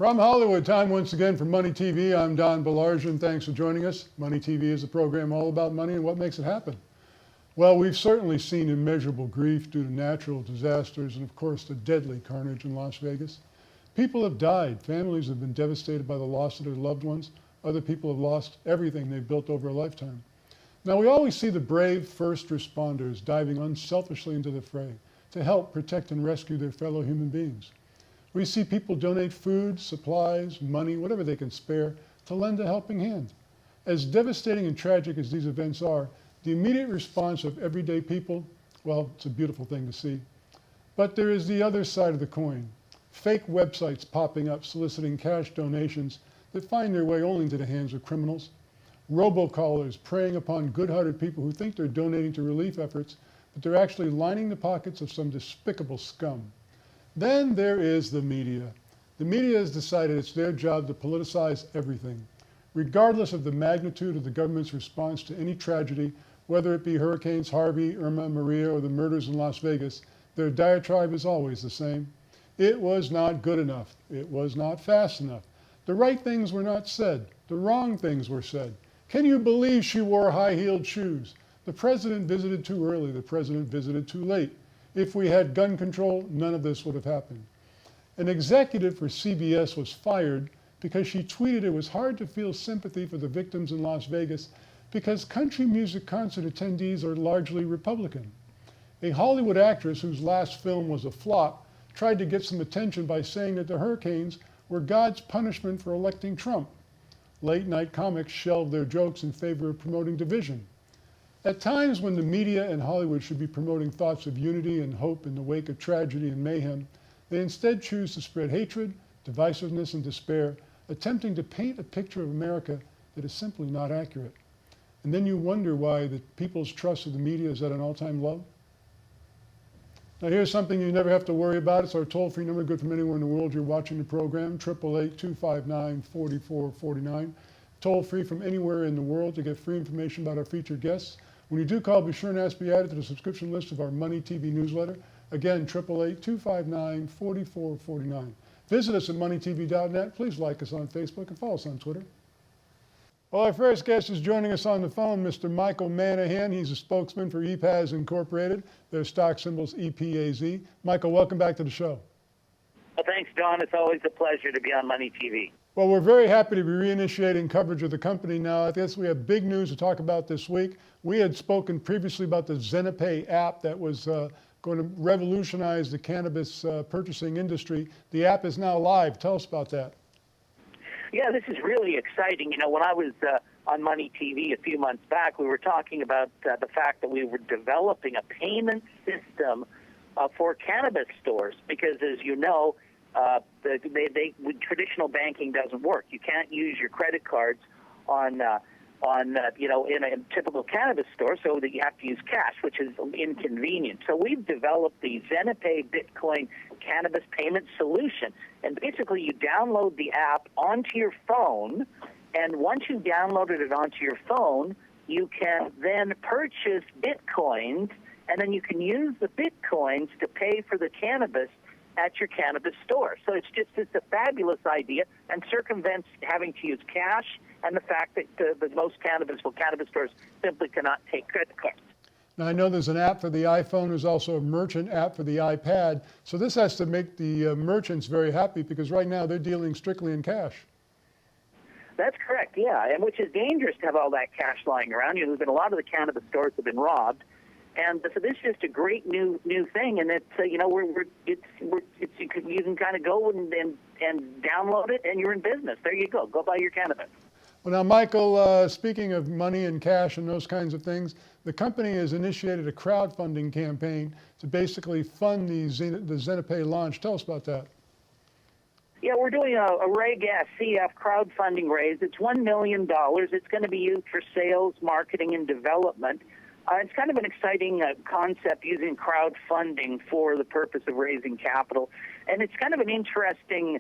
From Hollywood, time once again for Money TV. I'm Don Baillargeon. Thanks for joining us. Money TV is a program all about money and what makes it happen. Well, we've certainly seen immeasurable grief due to natural disasters and, of course, the deadly carnage in Las Vegas. People have died. Families have been devastated by the loss of their loved ones. Other people have lost everything they've built over a lifetime. Now, we always see the brave first responders diving unselfishly into the fray to help protect and rescue their fellow human beings. We see people donate food, supplies, money, whatever they can spare, to lend a helping hand. As devastating and tragic as these events are, the immediate response of everyday people, well, it's a beautiful thing to see. But there is the other side of the coin. Fake websites popping up soliciting cash donations that find their way only into the hands of criminals. Robocallers preying upon good-hearted people who think they're donating to relief efforts, but they're actually lining the pockets of some despicable scum. Then there is the media. The media has decided it's their job to politicize everything. Regardless of the magnitude of the government's response to any tragedy, whether it be Hurricanes Harvey, Irma, Maria, or the murders in Las Vegas, their diatribe is always the same. It was not good enough. It was not fast enough. The right things were not said. The wrong things were said. Can you believe she wore high-heeled shoes? The president visited too early. The president visited too late. If we had gun control, none of this would have happened. An executive for CBS was fired because she tweeted it was hard to feel sympathy for the victims in Las Vegas because country music concert attendees are largely Republican. A Hollywood actress whose last film was a flop tried to get some attention by saying that the hurricanes were God's punishment for electing Trump. Late-night comics shelved their jokes in favor of promoting division. At times when the media and Hollywood should be promoting thoughts of unity and hope in the wake of tragedy and mayhem, they instead choose to spread hatred, divisiveness, and despair, attempting to paint a picture of America that is simply not accurate. And then you wonder why the people's trust of the media is at an all-time low. Now here's something you never have to worry about. It's our toll-free number, good from anywhere in the world you're watching the program, 888-259-4449. Toll-free from anywhere in the world to get free information about our featured guests. When you do call, be sure and ask to be added to the subscription list of our Money TV newsletter. Again, 888-259-4449. Visit us at MoneyTV.net. Please like us on Facebook and follow us on Twitter. Well, our first guest is joining us on the phone, Mr. Michael Manahan. He's a spokesman for EPAZ Incorporated. Their stock symbol's EPAZ. Michael, welcome back to the show. Well, thanks, Don. It's always a pleasure to be on Money TV. Well, we're very happy to be reinitiating coverage of the company now. I guess we have big news to talk about this week. We had spoken previously about the Zenna Pay app that was going to revolutionize the cannabis purchasing industry. The app is now live. Tell us about that. Yeah, this is really exciting. You know, when I was on Money TV a few months back, we were talking about the fact that we were developing a payment system for cannabis stores because, as you know, traditional banking doesn't work. You can't use your credit cards on you know, in a typical cannabis store, so that you have to use cash, which is inconvenient. So we've developed the Zenna Pay Bitcoin cannabis payment solution. And basically you download the app onto your phone, and once you've downloaded it onto your phone, you can then purchase Bitcoins, and then you can use the Bitcoins to pay for the cannabis at your cannabis store. So it's a fabulous idea and circumvents having to use cash and the fact that most cannabis stores simply cannot take credit cards. Now, I know there's an app for the iPhone. There's also a merchant app for the iPad. So this has to make the merchants very happy because right now they're dealing strictly in cash. That's correct, yeah, and which is dangerous to have all that cash lying around. You know, there's been a lot of the cannabis stores have been robbed. And so this is just a great new thing, and it's you know you can kind of go and download it, and you're in business. There you go. Go buy your cannabis. Well, now, Michael, speaking of money and cash and those kinds of things, the company has initiated a crowdfunding campaign to basically fund the Zenna Pay launch. Tell us about that. Yeah, we're doing a Reg CF crowdfunding raise. It's $1 million. It's going to be used for sales, marketing, and development. It's kind of an exciting concept using crowdfunding for the purpose of raising capital. And it's kind of an interesting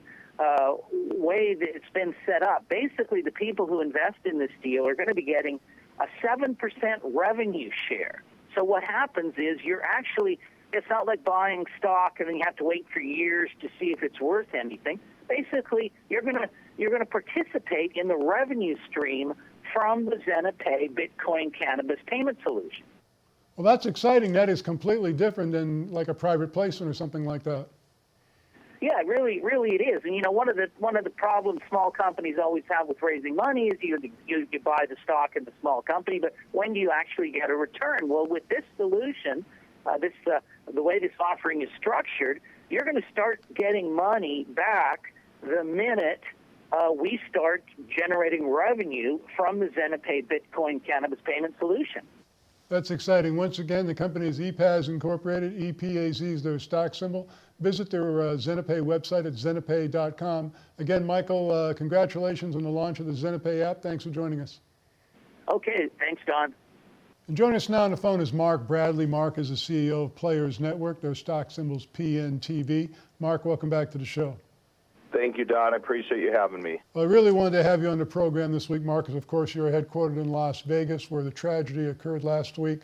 way that it's been set up. Basically, the people who invest in this deal are going to be getting a 7% revenue share. So what happens is it's not like buying stock and then you have to wait for years to see if it's worth anything. basically you're gonna participate in the revenue stream from the Zenna Pay Bitcoin cannabis payment solution. Well, that's exciting. That is completely different than like a private placement or something like that. Yeah, really it is. And one of the problems small companies always have with raising money is you buy the stock in the small company, but when do you actually get a return? Well, with this solution, the way this offering is structured, you're going to start getting money back the minute we start generating revenue from the Zenna Pay Bitcoin cannabis payment solution. That's exciting. Once again, the company is EPAZ Incorporated. EPAZ is their stock symbol. Visit their Zenna Pay website at zennapay.com. Again, Michael, congratulations on the launch of the Zenna Pay app. Thanks for joining us. Okay, thanks, Don. And joining us now on the phone is Mark Bradley. Mark is the CEO of Players Network. Their stock symbol's PNTV. Mark, welcome back to the show. Thank you, Don. I appreciate you having me. Well, I really wanted to have you on the program this week, Mark, because of course you're headquartered in Las Vegas, where the tragedy occurred last week.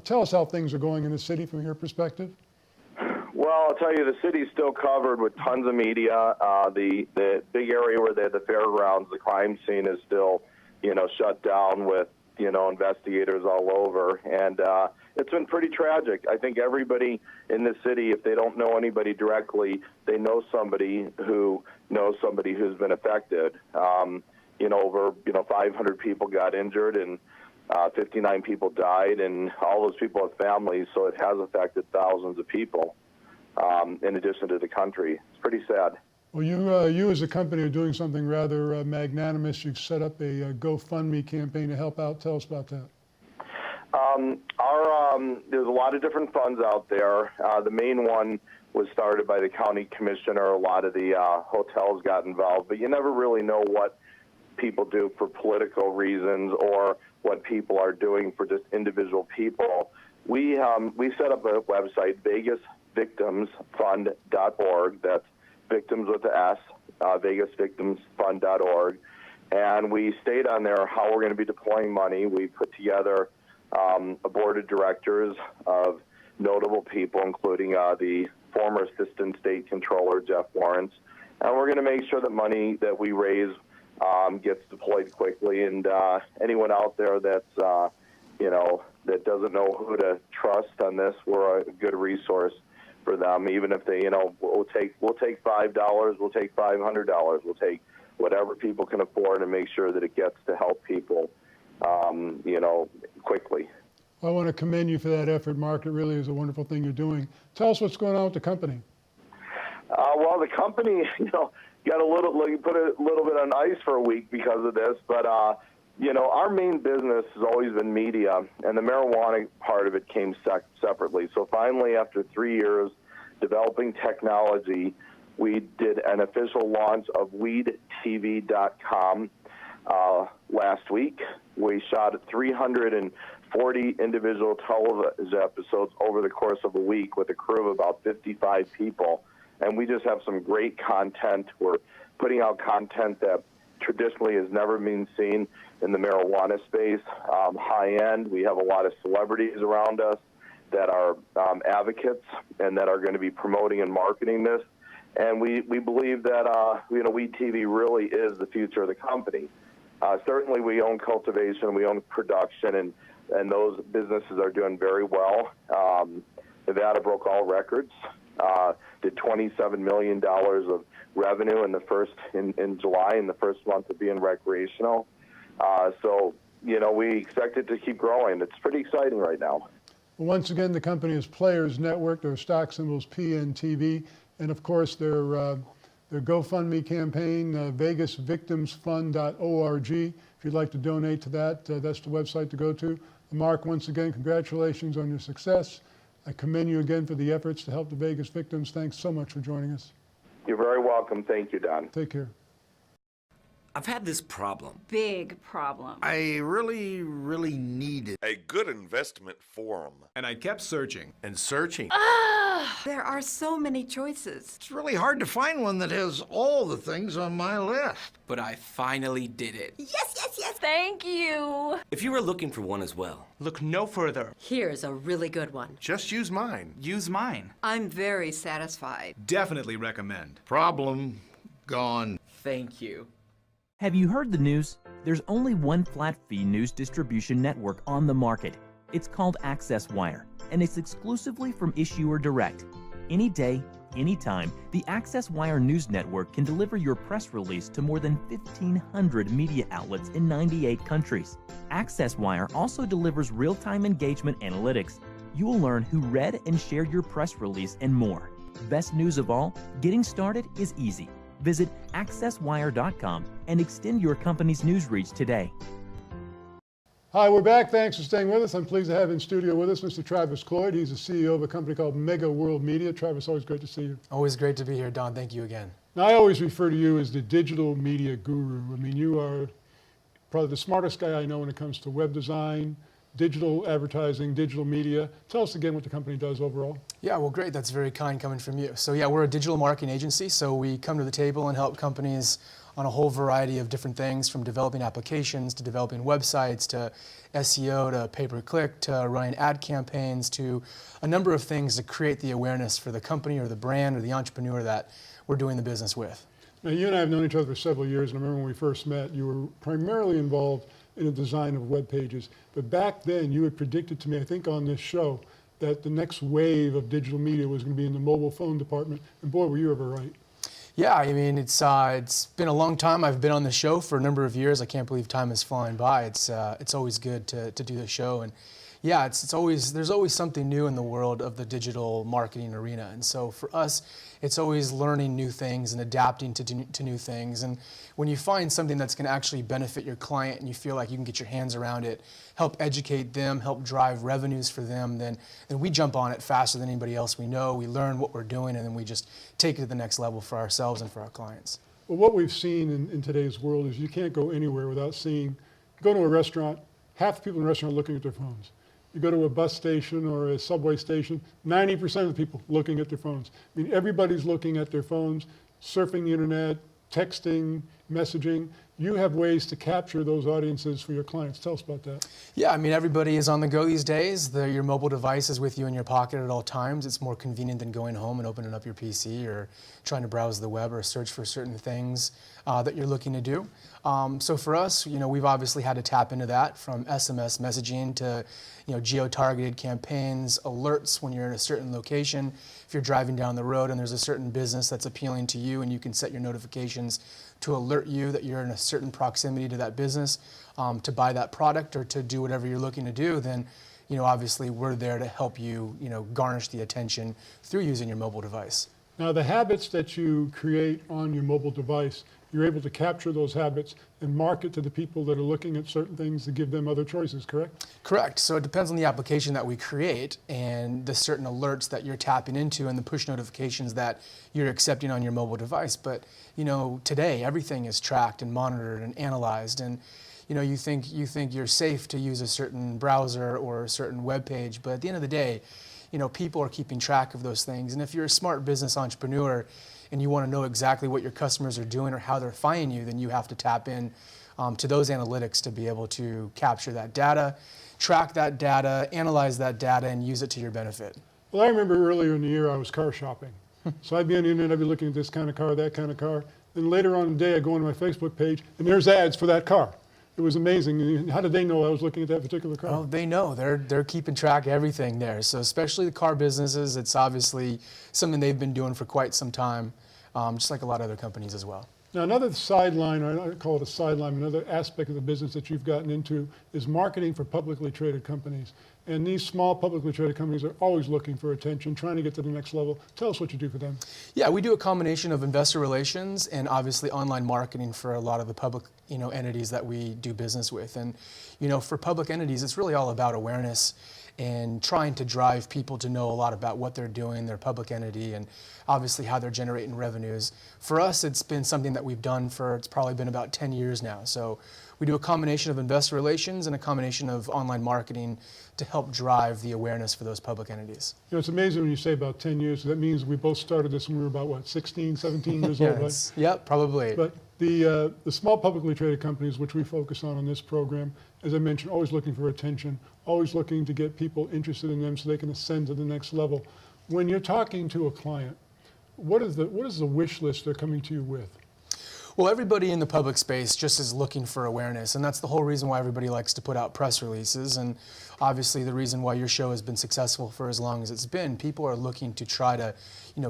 Tell us how things are going in the city from your perspective. Well, I'll tell you, the city's still covered with tons of media. The big area where they had the fairgrounds, the crime scene is still, shut down with, investigators all over. And it's been pretty tragic. I think everybody in the city, if they don't know anybody directly, they know somebody who knows somebody who's been affected. Over 500 people got injured and 59 people died, and all those people have families, so it has affected thousands of people in addition to the country. It's pretty sad. Well, you as a company are doing something rather magnanimous. You've set up a GoFundMe campaign to help out. Tell us about that. There's a lot of different funds out there. The main one was started by the county commissioner. A lot of the hotels got involved, but you never really know what people do for political reasons or what people are doing for just individual people. We set up a website, VegasVictimsFund.org. That's victims with the S, VegasVictimsFund.org. And we stayed on there how we're going to be deploying money. We put together a board of directors of notable people, including the former Assistant State Controller, Jeff Lawrence. And we're going to make sure that money that we raise gets deployed quickly. And anyone out there that's, that doesn't know who to trust on this, we're a good resource for them. Even if they, we'll take $5, we'll take $500, we'll take whatever people can afford and make sure that it gets to help people, quickly. Well, I want to commend you for that effort, Mark. It really is a wonderful thing you're doing. Tell us what's going on with the company. Well, the company, got put a little bit on ice for a week because of this, but our main business has always been media, and the marijuana part of it came separately. So finally, after 3 years developing technology, we did an official launch of WeedTV.com last week. We shot 340 individual television episodes over the course of a week with a crew of about 55 people. And we just have some great content. We're putting out content that traditionally has never been seen in the marijuana space. High end, we have a lot of celebrities around us that are advocates and that are going to be promoting and marketing this. And we believe that, Weed TV really is the future of the company. Certainly we own cultivation, we own production, and those businesses are doing very well. Nevada broke all records, did $27 million of revenue in July, in the first month of being recreational. So we expect it to keep growing. It's pretty exciting right now. Well, once again, the company is Players Network. Their stock symbol's PNTV. And of course, their GoFundMe campaign, VegasVictimsFund.org. If you'd like to donate to that, that's the website to go to. Mark, once again, congratulations on your success. I commend you again for the efforts to help the Vegas victims. Thanks so much for joining us. You're very welcome. Thank you, Don. Take care. I've had this problem. Big problem. I really needed a good investment forum. And I kept searching. and searching. There are so many choices. It's really hard to find one that has all the things on my list. But I finally did it. Yes. Thank you. If you were looking for one as well, Look no further. Here's a really good one. Just use mine. Use mine. I'm very satisfied. Definitely recommend. Problem, Gone. Thank you. Have you heard the news? There's only one flat-fee news distribution network on the market. It's called Access Wire, and it's exclusively from Issuer Direct. Any day, anytime, the Access Wire News Network can deliver your press release to more than 1,500 media outlets in 98 countries. Access Wire also delivers real-time engagement analytics. You will learn who read and shared your press release and more. Best news of all, getting started is easy. Visit accesswire.com and extend your company's news reach today. Hi, we're back. Thanks for staying with us. I'm pleased to have in studio with us Mr. Travis Cloyd. He's the CEO of a company called Mega World Media. Travis, always great to see you. Always great to be here, Don. Thank you again. Now, I always refer to you as the digital media guru. I mean, you are probably the smartest guy I know when it comes to web design, digital advertising, digital media. Tell us again what the company does overall. Yeah, well, great. That's very kind coming from you. So yeah, we're a digital marketing agency. So we come to the table and help companies on a whole variety of different things, from developing applications to developing websites to SEO to pay-per-click to running ad campaigns to a number of things to create the awareness for the company or the brand or the entrepreneur that we're doing the business with. Now, you and I have known each other for several years, and I remember when we first met, you were primarily involved in the design of web pages. But back then, you had predicted to me, I think on this show, that the next wave of digital media was going to be in the mobile phone department. And boy, were you ever right. Yeah, I mean, it's been a long time. I've been on the show for a number of years. I can't believe time is flying by. It's always good to do the show. And yeah, there's always something new in the world of the digital marketing arena. And so for us, it's always learning new things and adapting to new things. And when you find something that's going to actually benefit your client and you feel like you can get your hands around it, help educate them, help drive revenues for them, then we jump on it faster than anybody else we know. We learn what we're doing, and then we just take it to the next level for ourselves and for our clients. Well, what we've seen in today's world is you can't go anywhere without seeing, go to a restaurant, half the people in the restaurant are looking at their phones. You go to a bus station or a subway station, 90% of the people looking at their phones. I mean, everybody's looking at their phones, surfing the internet, texting, messaging. You have ways to capture those audiences for your clients. Tell us about that. Yeah, I mean, everybody is on the go these days. Your mobile device is with you in your pocket at all times. It's more convenient than going home and opening up your PC or trying to browse the web or search for certain things that you're looking to do. So for us, we've obviously had to tap into that, from SMS messaging to geo-targeted campaigns, alerts when you're in a certain location. If you're driving down the road and there's a certain business that's appealing to you, and you can set your notifications to alert you that you're in a certain proximity to that business to buy that product or to do whatever you're looking to do, then obviously we're there to help you garnish the attention through using your mobile device. Now, the habits that you create on your mobile device, you're able to capture those habits and market to the people that are looking at certain things to give them other choices, correct? Correct. So it depends on the application that we create and the certain alerts that you're tapping into and the push notifications that you're accepting on your mobile device. But today everything is tracked and monitored and analyzed, and you think you're safe to use a certain browser or a certain web page, but at the end of the day, people are keeping track of those things. And if you're a smart business entrepreneur and you want to know exactly what your customers are doing or how they're finding you, then you have to tap in to those analytics to be able to capture that data, track that data, analyze that data, and use it to your benefit. Well, I remember earlier in the year I was car shopping. So I'd be on the internet, I'd be looking at this kind of car, that kind of car. Then later on in the day, I'd go on my Facebook page, and there's ads for that car. It was amazing. How did they know I was looking at that particular car? Oh, they know. They're keeping track of everything there. So especially the car businesses, it's obviously something they've been doing for quite some time, just like a lot of other companies as well. Now, another sideline, or I call it a sideline, another aspect of the business that you've gotten into is marketing for publicly traded companies. And these small publicly traded companies are always looking for attention, trying to get to the next level. Tell us what you do for them. Yeah, we do a combination of investor relations and obviously online marketing for a lot of the public entities that we do business with. And for public entities, it's really all about awareness and trying to drive people to know a lot about what they're doing, their public entity, and obviously how they're generating revenues. For us, it's been something that we've done it's probably been about 10 years now. So we do a combination of investor relations and a combination of online marketing to help drive the awareness for those public entities. It's amazing when you say about 10 years. That means we both started this when we were about, what, 16, 17 years old, right? Yep, probably. But the small publicly traded companies, which we focus on this program, as I mentioned, always looking for attention, always looking to get people interested in them so they can ascend to the next level. When you're talking to a client, what is the wish list they're coming to you with? Well, everybody in the public space just is looking for awareness, and that's the whole reason why everybody likes to put out press releases, and obviously the reason why your show has been successful for as long as it's been. People are looking to try to,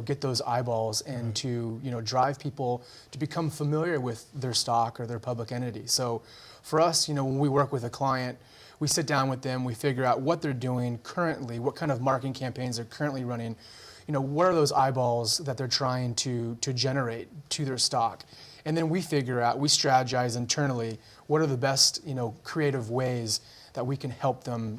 get those eyeballs and to, drive people to become familiar with their stock or their public entity. So for us, when we work with a client, we sit down with them, we figure out what they're doing currently, what kind of marketing campaigns they're currently running, what are those eyeballs that they're trying to generate to their stock. And then we figure out, we strategize internally, what are the best, creative ways that we can help them,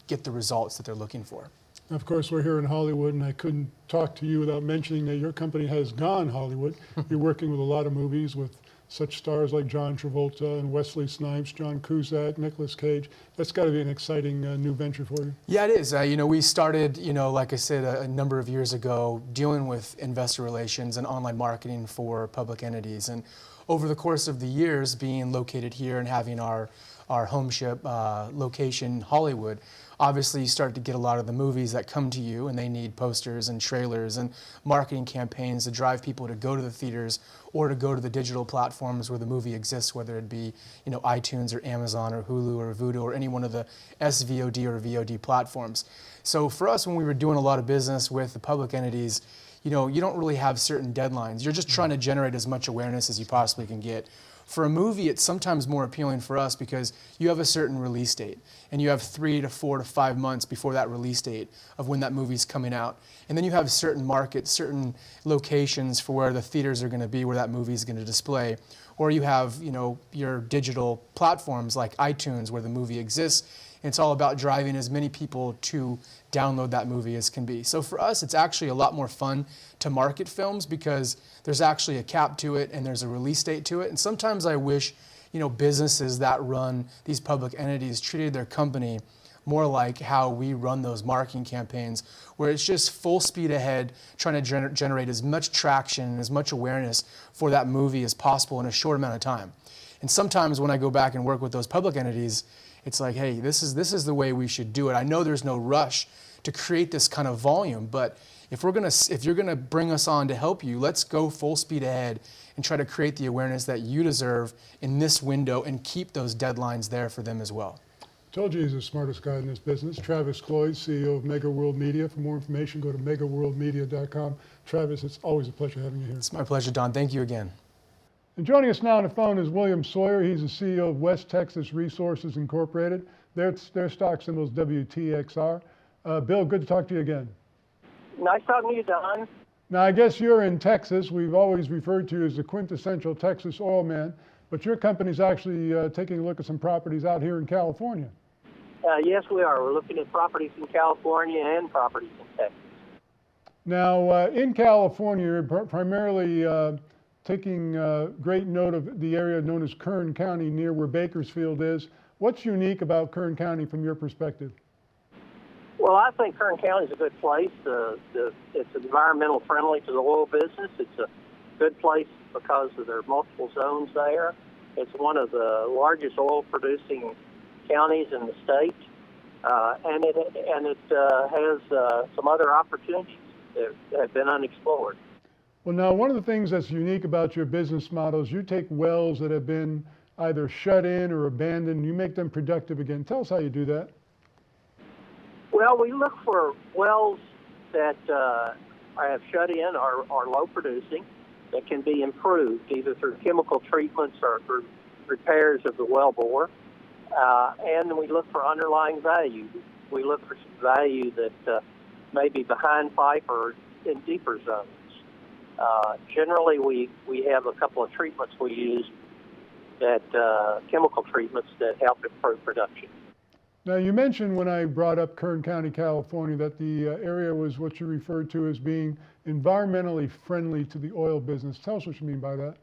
get the results that they're looking for. Of course, we're here in Hollywood, and I couldn't talk to you without mentioning that your company has gone Hollywood. You're working with a lot of movies with such stars like John Travolta and Wesley Snipes, John Cusack, Nicolas Cage. That's got to be an exciting new venture for you. Yeah, it is. We started, like I said, a number of years ago, dealing with investor relations and online marketing for public entities. And over the course of the years, being located here and having our home ship location, Hollywood, obviously you start to get a lot of the movies that come to you, and they need posters and trailers and marketing campaigns to drive people to go to the theaters or to go to the digital platforms where the movie exists, whether it be iTunes or Amazon or Hulu or Vudu or any one of the SVOD or VOD platforms. So for us, when we were doing a lot of business with the public entities, you don't really have certain deadlines. You're just trying to generate as much awareness as you possibly can get. For a movie, it's sometimes more appealing for us because you have a certain release date, and you have 3 to 4 to 5 months before that release date of when that movie's coming out. And then you have certain markets, certain locations for where the theaters are going to be, where that movie's going to display. Or you have, your digital platforms like iTunes where the movie exists. And it's all about driving as many people to download that movie as can be. So for us, it's actually a lot more fun to market films because there's actually a cap to it and there's a release date to it. And sometimes I wish, businesses that run these public entities treated their company more like how we run those marketing campaigns, where it's just full speed ahead, trying to generate as much traction and as much awareness for that movie as possible in a short amount of time. And sometimes when I go back and work with those public entities, it's like, hey, this is the way we should do it. I know there's no rush to create this kind of volume, but if you're gonna bring us on to help you, let's go full speed ahead and try to create the awareness that you deserve in this window and keep those deadlines there for them as well. Told you he's the smartest guy in this business. Travis Cloyd, CEO of Mega World Media. For more information, go to megaworldmedia.com. Travis, it's always a pleasure having you here. It's my pleasure, Don. Thank you again. And joining us now on the phone is William Sawyer. He's the CEO of West Texas Resources Incorporated. Their stock symbol is WTXR. Bill, good to talk to you again. Nice talking to you, Don. Now, I guess you're in Texas. We've always referred to you as the quintessential Texas oil man, but your company's actually taking a look at some properties out here in California. Yes, we are. We're looking at properties in California and properties in Texas. Now, in California, you're primarily taking great note of the area known as Kern County, near where Bakersfield is. What's unique about Kern County from your perspective? Well, I think Kern County is a good place. It's environmental friendly to the oil business. It's a good place because of their multiple zones there. It's one of the largest oil-producing counties in the state, and it has some other opportunities that have been unexplored. Well, now, one of the things that's unique about your business model is you take wells that have been either shut in or abandoned, and you make them productive again. Tell us how you do that. Well, we look for wells that have shut in or are low producing that can be improved either through chemical treatments or through repairs of the well bore. And we look for underlying value. We look for some value that may be behind pipe or in deeper zones. Generally, we have a couple of treatments we use chemical treatments that help improve production. Now, you mentioned when I brought up Kern County, California, that the area was what you referred to as being environmentally friendly to the oil business. Tell us what you mean by that.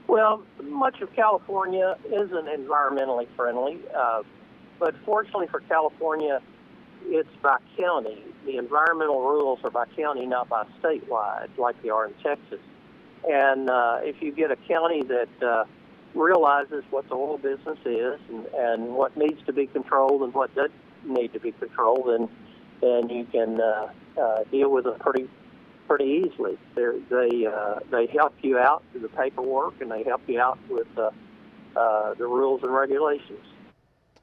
Well, much of California isn't environmentally friendly, but fortunately for California, it's by county. The environmental rules are by county, not by statewide, like they are in Texas. And if you get a county that realizes what the oil business is and what needs to be controlled and what doesn't need to be controlled, then you can deal with them pretty pretty easily. They help you out through the paperwork, and they help you out with the rules and regulations.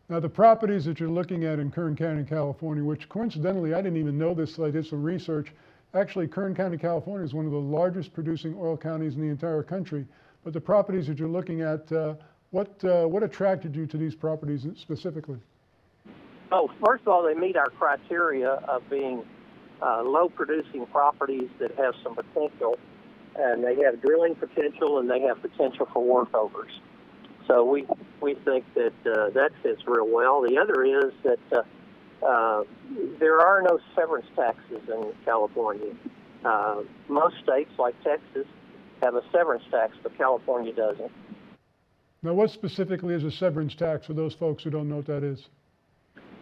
Now, the properties that you're looking at in Kern County, California, which coincidentally, I didn't even know this till I did some research. Actually, Kern County, California is one of the largest producing oil counties in the entire country. But the properties that you're looking at, what attracted you to these properties specifically? Oh, first of all, they meet our criteria of being low-producing properties that have some potential, and they have drilling potential, and they have potential for workovers. So we think that that fits real well. The other is that there are no severance taxes in California. Most states, like Texas, have a severance tax, but California doesn't. Now, what specifically is a severance tax for those folks who don't know what that is?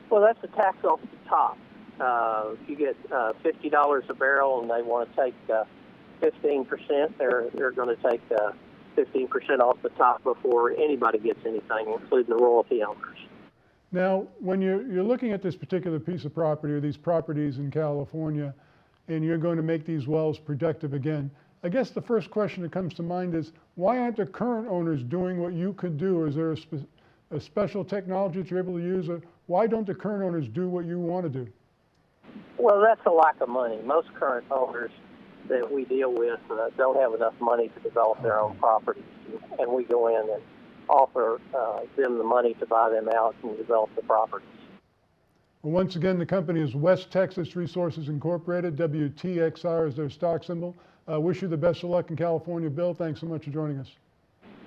Well, that's a tax off the top. If you get $50 a barrel and they want to take 15%, they're going to take 15% off the top before anybody gets anything, including the royalty owners. Now, when you're looking at this particular piece of property or these properties in California, and you're going to make these wells productive again, I guess the first question that comes to mind is, why aren't the current owners doing what you could do? Is there a special technology that you're able to use? Or why don't the current owners do what you want to do? Well, that's a lack of money. Most current owners that we deal with don't have enough money to develop their own properties, and we go in and offer them the money to buy them out and develop the properties. Well, once again, the company is West Texas Resources Incorporated. WTXR is their stock symbol. Wish you the best of luck in California. Bill, thanks so much for joining us.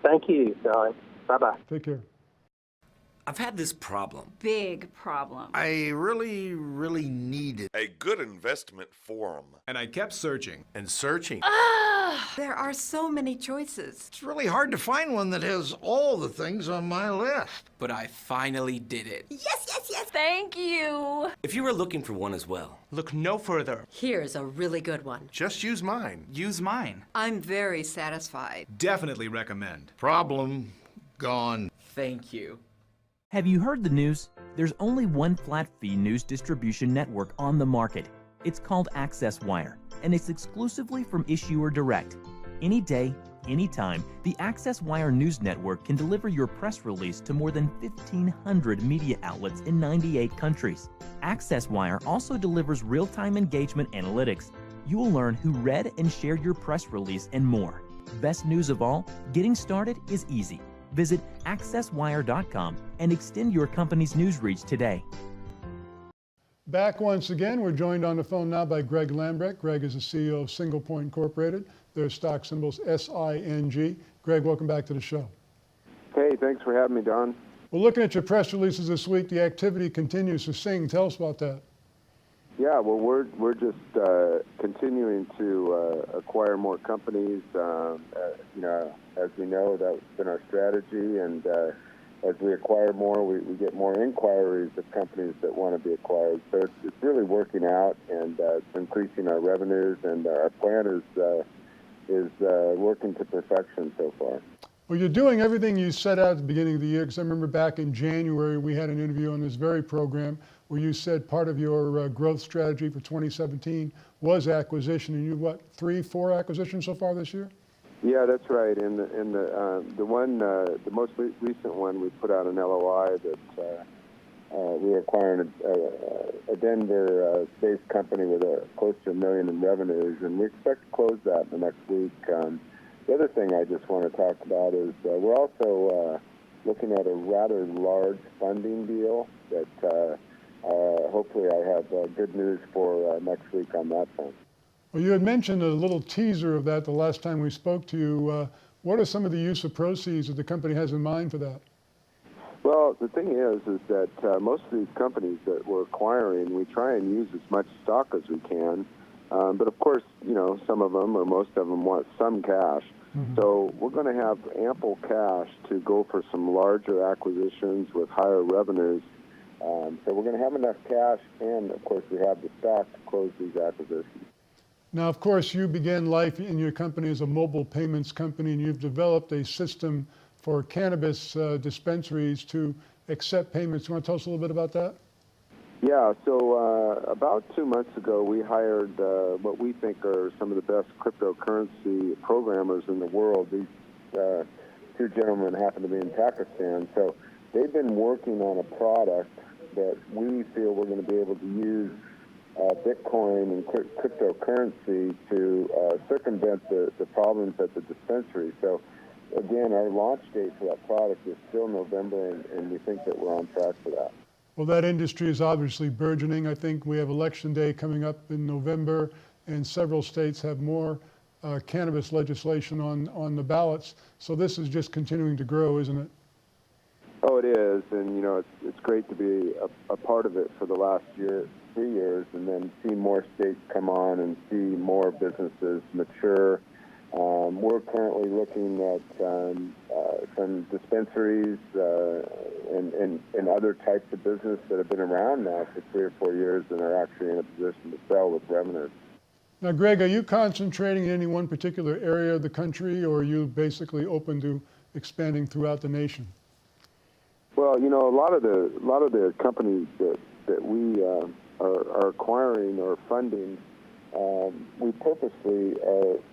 Thank you, Don. Bye-bye. Take care. I've had this problem. Big problem. I really needed A good investment forum. And I kept searching. And searching. There are so many choices. It's really hard to find one that has all the things on my list. But I finally did it. Yes, yes, yes. Thank you. If you were looking for one as well, Look no further. Here's a really good one. Just use mine. Use mine. I'm very satisfied. Definitely recommend. Problem gone. thank you. Have you heard the news? There's only one flat-fee news distribution network on the market. It's called Access Wire, and it's exclusively from Issuer Direct. Any day, anytime, the Access Wire News Network can deliver your press release to more than 1,500 media outlets in 98 countries. Access Wire also delivers real-time engagement analytics. You will learn who read and shared your press release and more. Best news of all, getting started is easy. Visit accesswire.com and extend your company's news reach today. Back once again, we're joined on the phone now by Greg Lambrecht. Greg is the CEO of Single Point Incorporated. Their stock symbol's SING. Greg, welcome back to the show. Hey, thanks for having me, Don. Well, looking at your press releases this week, the activity continues to sing. Tell us about that. Yeah, well, we're just continuing to acquire more companies. As we know, that's been our strategy, and as we acquire more, we get more inquiries of companies that want to be acquired. So it's really working out, and it's increasing our revenues, and our plan is working to perfection so far. Well, you're doing everything you set out at the beginning of the year, because I remember back in January, we had an interview on this very program where you said part of your growth strategy for 2017 was acquisition, and you've, what, 3-4 acquisitions so far this year? Yeah, that's right. And the most recent one, we put out an LOI that we're acquiring a Denver-based company with close to $1 million in revenues, and we expect to close that in the next week. The other thing I just want to talk about is we're also looking at a rather large funding deal that hopefully I have good news for next week on that front. Well, you had mentioned a little teaser of that the last time we spoke to you. What are some of the use of proceeds that the company has in mind for that? Well, the thing is that most of these companies that we're acquiring, we try and use as much stock as we can. But of course, some of them or most of them want some cash. Mm-hmm. So we're going to have ample cash to go for some larger acquisitions with higher revenues. So we're going to have enough cash, and of course we have the stock to close these acquisitions. Now, of course, you began life in your company as a mobile payments company, and you've developed a system for cannabis dispensaries to accept payments. You want to tell us a little bit about that? Yeah, so about 2 months ago, we hired what we think are some of the best cryptocurrency programmers in the world. These two gentlemen happen to be in Pakistan, so they've been working on a product that we feel we're going to be able to use Bitcoin and cryptocurrency to circumvent the problems at the dispensary. So, again, our launch date for that product is still November, and we think that we're on track for that. Well, that industry is obviously burgeoning. I think we have Election Day coming up in November, and several states have more cannabis legislation on the ballots. So this is just continuing to grow, isn't it? Oh, it is, and you know it's great to be a part of it for the last 3 years, and then see more states come on and see more businesses mature. We're currently looking at some dispensaries and other types of business that have been around now for 3 or 4 years and are actually in a position to sell with revenues. Now, Greg, are you concentrating in any one particular area of the country, or are you basically open to expanding throughout the nation? Well, you know, a lot of the companies that we are acquiring or funding, we purposely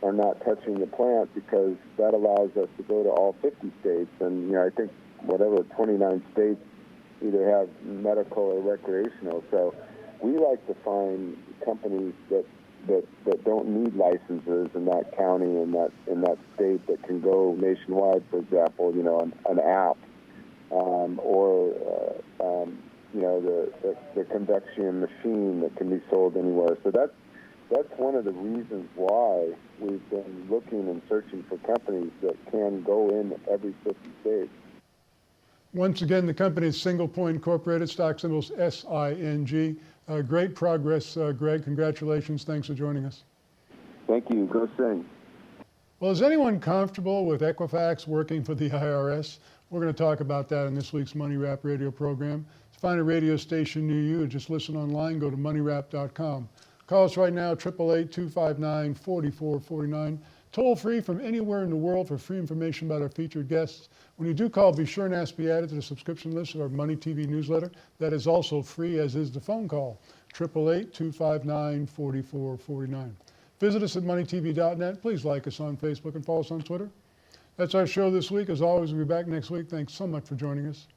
are not touching the plant because that allows us to go to all 50 states. And, you know, I think 29 states either have medical or recreational. So we like to find companies that don't need licenses in that county and in that state that can go nationwide, for example, you know, an app. You know, the convection machine that can be sold anywhere. So that's one of the reasons why we've been looking and searching for companies that can go in every 50 states. Once again, the company is Single Point Incorporated, stock symbols SING. Great progress, Greg. Congratulations. Thanks for joining us. Thank you. Go Sing. Well, is anyone comfortable with Equifax working for the IRS? We're going to talk about that in this week's Money Wrap radio program. To find a radio station near you, just listen online, go to moneywrap.com. Call us right now, 888-259-4449. Toll free from anywhere in the world for free information about our featured guests. When you do call, be sure and ask to be added to the subscription list of our Money TV newsletter. That is also free, as is the phone call, 888-259-4449. Visit us at moneytv.net. Please like us on Facebook and follow us on Twitter. That's our show this week. As always, we'll be back next week. Thanks so much for joining us.